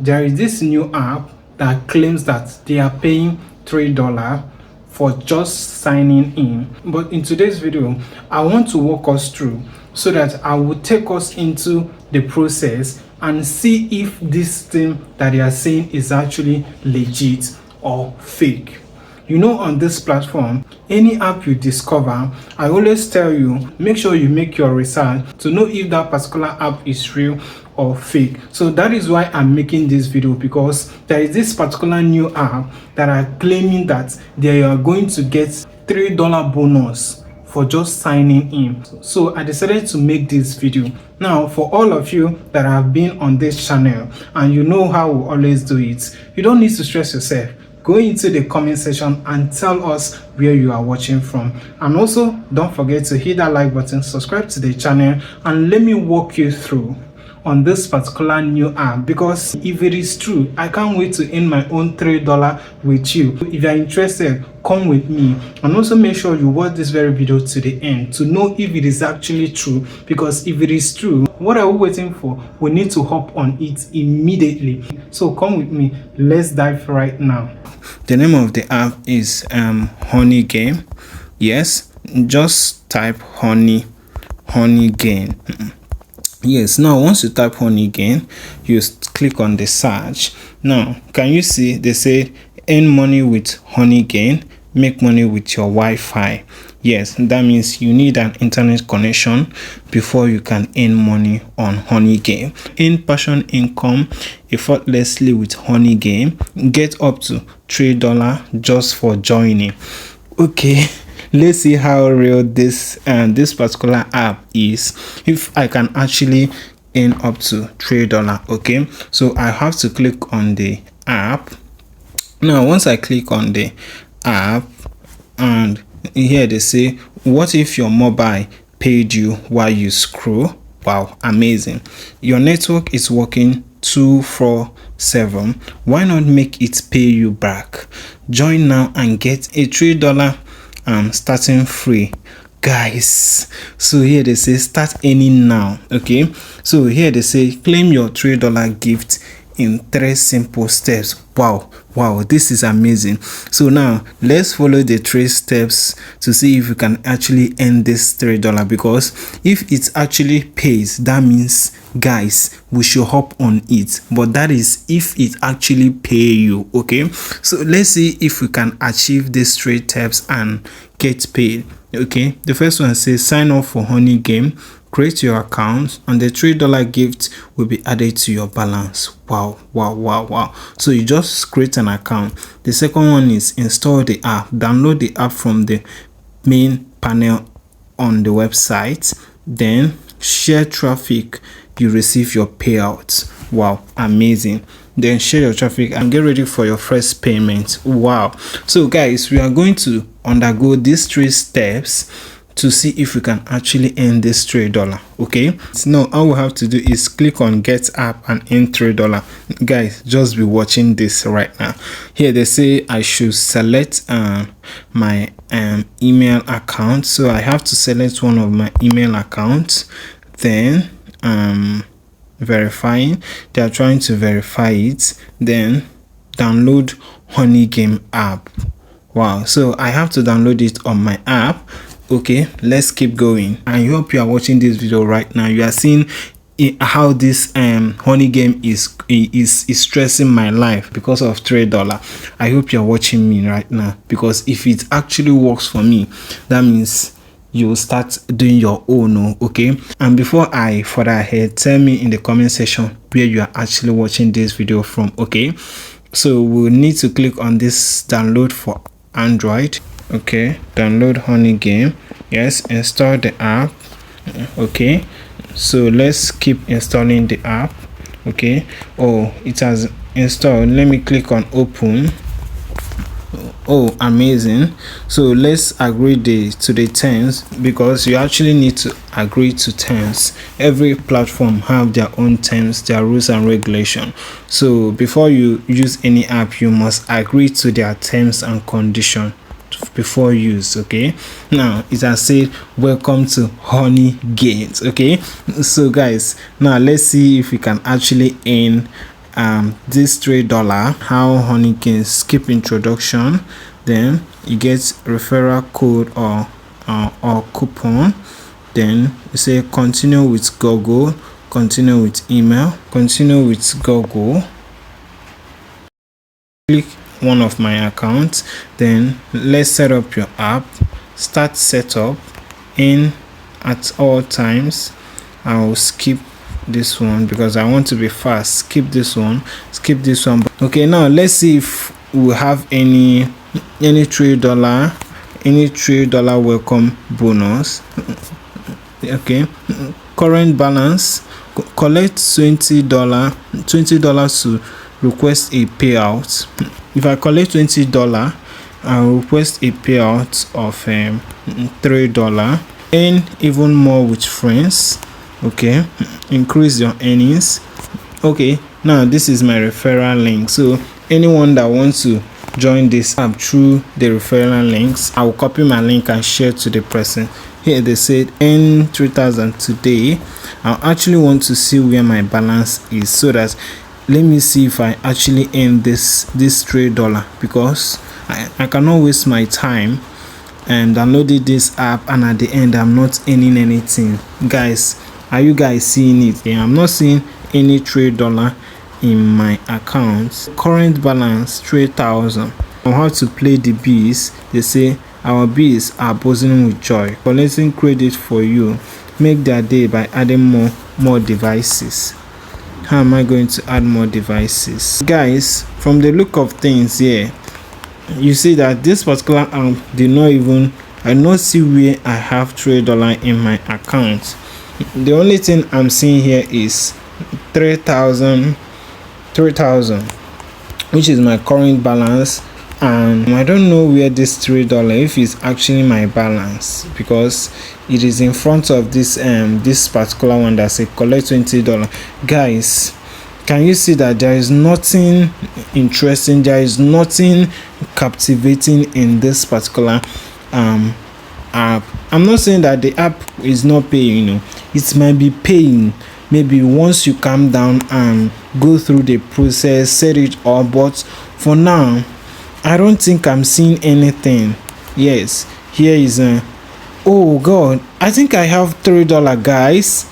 there is this new app that claims that they are paying $3 for just signing in. But in today's video, I want to walk us through so that I will take us into the process and see if this thing that they are saying is actually legit or fake. You know, on this platform, any app you discover, I always tell you, make sure you make your research to know if that particular app is real or fake. So that is why I'm making this video, because there is this particular new app that are claiming that they are going to get $3 bonus for just signing in. So I decided to make this video. Now, for all of you that have been on this channel and you know how we always do it, you don't need to stress yourself. Go into the comment section and tell us where you are watching from. And also, don't forget to hit that like button, subscribe to the channel, and let me walk you through on this particular new app, because if it is true, I can't wait to earn my own $3 with you. If you are interested, come with me, and also make sure you watch this very video to the end to know if it is actually true, because if it is true, what are we waiting for? We need to hop on it immediately. So come with me, let's dive right now. The name of the app is Honeygain. Yes, just type Honeygain. Yes, now once you type Honeygain, you click on the search. Now, can you see they say earn money with Honeygain, make money with your Wi-Fi. Yes, that means you need an internet connection before you can earn money on Honeygain. Earn passion income effortlessly with Honeygain. Get up to $3 just for joining. Okay, let's see how real this particular app is, if I can actually earn up to $3. Okay, so I have to click on the app. Now once I click on the app, and here they say, what if your mobile paid you while you scroll? Wow, amazing. Your network is working 24/7. Why not make it pay you back? Join now and get a $3 starting free, guys. So here they say start earning now. Okay, so here they say claim your $3 gift in 3 simple steps. Wow, this is amazing. So now let's follow the 3 steps to see if we can actually earn this $3, because if it actually pays, that means, guys, we should hop on it. But that is if it actually pay you. Okay, so let's see if we can achieve these 3 steps and get paid. Okay, the first one says sign up for Honeygain, create your account, and the $3 gift will be added to your balance. Wow. So you just create an account. The second one is install the app. Download the app from the main panel on the website, then share traffic, you receive your payouts. Wow, amazing. Then share your traffic and get ready for your first payment. Wow. So guys, we are going to undergo these 3 steps to see if we can actually earn this $3. Okay, so now all we have to do is click on get app and earn $3. Guys, just be watching this right now. Here they say I should select my email account, so I have to select one of my email accounts, then verifying. They are trying to verify it, then download Honeygain app. Wow, so I have to download it on my app. Okay, let's keep going. I hope you are watching this video right now. You are seeing how this Honeygain is stressing my life because of $3. I hope you're watching me right now, because if it actually works for me, that means you will start doing your own. Okay, and before I further ahead, tell me in the comment section where you are actually watching this video from. Okay, so we'll need to click on this download for Android. Okay, download Honeygain. Yes, install the app. Okay, so let's keep installing the app. Okay, oh, it has installed. Let me click on open. Oh, amazing. So let's agree to the terms, because you actually need to agree to terms. Every platform have their own terms, their rules and regulation. So before you use any app, you must agree to their terms and conditions before use. Okay, now it has said welcome to Honeygain. Okay, so guys, now let's see if we can actually earn this $3, how Honeygain skip introduction, then you get referral code or coupon, then you say continue with Google, continue with email, continue with Google, click one of my accounts, then let's set up your app, start setup, in at all times. I'll skip this one because I want to be fast. Skip this one. Okay, now let's see if we have any $3 welcome bonus. Okay, current balance, collect $20 to request a payout. If I collect $20, I'll request a payout of $3. Earn even more with friends. Okay, increase your earnings. Okay, now this is my referral link, so anyone that wants to join this app through the referral links, I will copy my link and share to the person. Here they said earn 3,000 today. I actually want to see where my balance is, so that let me see if I actually earn this $3, because I cannot waste my time and downloaded this app and at the end I'm not earning anything. Guys, are you guys seeing it? Yeah, I'm not seeing any $3 in my account. Current balance 3,000. On how to play the bees, they say our bees are buzzing with joy, collecting credit for you. Make their day by adding more devices. How am I going to add more devices? Guys, from the look of things here, you see that this particular app did not even, I not see where I have $3 in my account. The only thing I'm seeing here is 3,000, which is my current balance, and I don't know where this $3, if it's actually my balance, because it is in front of this this particular one that say collect $20. Guys, can you see that there is nothing interesting, there is nothing captivating in this particular app? I'm not saying that the app is not paying, it might be paying maybe once you calm down and go through the process, set it up, but for now I don't think I'm seeing anything. Yes, here is oh god, I think I have $3. Guys,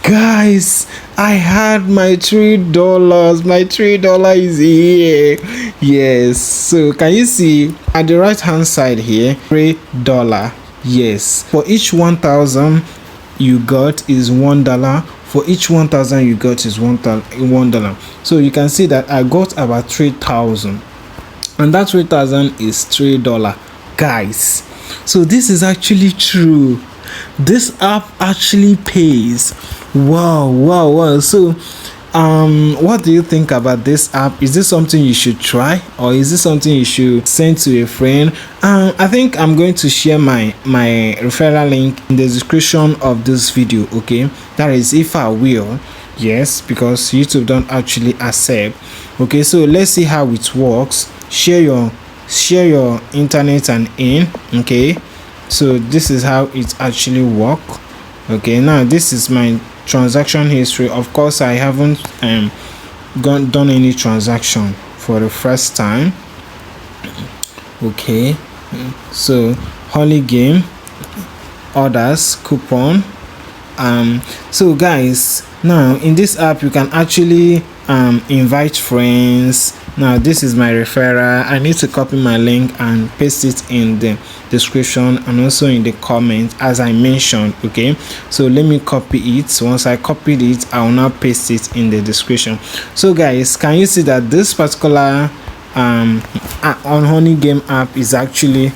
I had my $3. My $3 is here. Yes, so can you see at the right hand side here, $3? Yes, for each 1,000 you got is $1. For each 1,000 you got is $1. So you can see that I got about 3,000, and that 3,000 is $3. Guys, so this is actually true. This app actually pays. Wow. So what do you think about this app? Is this something you should try, or is this something you should send to a friend? I think I'm going to share my referral link in the description of this video. Okay, that is if I will. Yes, because YouTube don't actually accept. Okay, so let's see how it works. Share your internet and in. Okay, so this is how it actually work. Okay, now this is my transaction history. Of course, I haven't done any transaction for the first time. Okay, so Honeygain, orders, coupon. So guys, now in this app you can actually invite friends. Now this is my referral. I need to copy my link and paste it in the description and also in the comment as I mentioned. Okay, so let me copy it. Once I copied it, I will now paste it in the description. So guys, can you see that this particular on Honeygain app is actually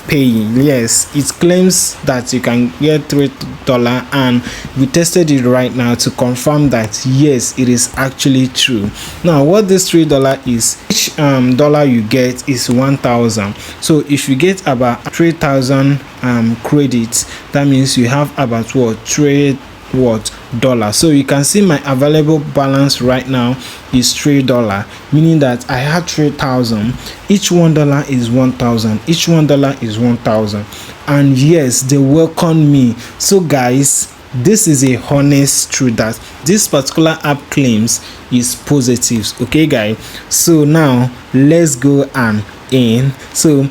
paying? Yes, it claims that you can get $3, and we tested it right now to confirm that yes, it is actually true. Now what this $3 is, each dollar you get is 1,000. So if you get about 3,000 credits, that means you have about $3 so you can see my available balance right now is $3, meaning that I have 3,000. Each $1 is 1,000. Each $1 is 1,000. And yes, they welcome me. So guys, this is a honest truth that this particular app claims is positives. Okay guys, so now let's go and in. So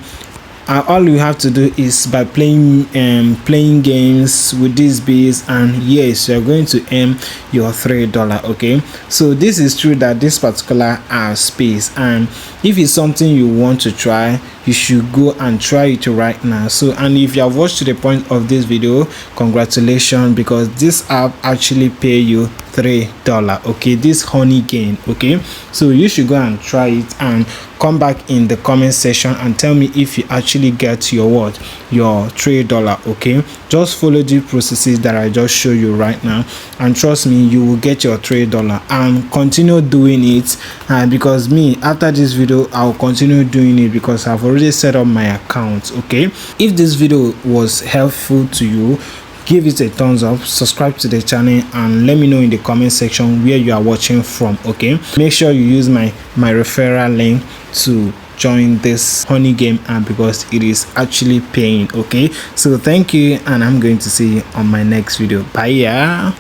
all you have to do is by playing games with this base, and yes, you're going to earn your $3. Okay, so this is true that this particular space, and if it's something you want to try, you should go and try it right now. So, and if you have watched to the point of this video, congratulations, because this app actually pay you $3. Okay, this Honeygain. Okay, so you should go and try it and come back in the comment section and tell me if you actually get your what, your $3. Okay, just follow the processes that I just show you right now, and trust me, you will get your $3 and continue doing it. And because me, after this video, I'll continue doing it because I've already set up my account. Okay, if this video was helpful to you, give it a thumbs up, subscribe to the channel, and let me know in the comment section where you are watching from. Okay, make sure you use my referral link to join this Honeygain app because it is actually paying. Okay, so thank you, and I'm going to see you on my next video. Bye. Yeah.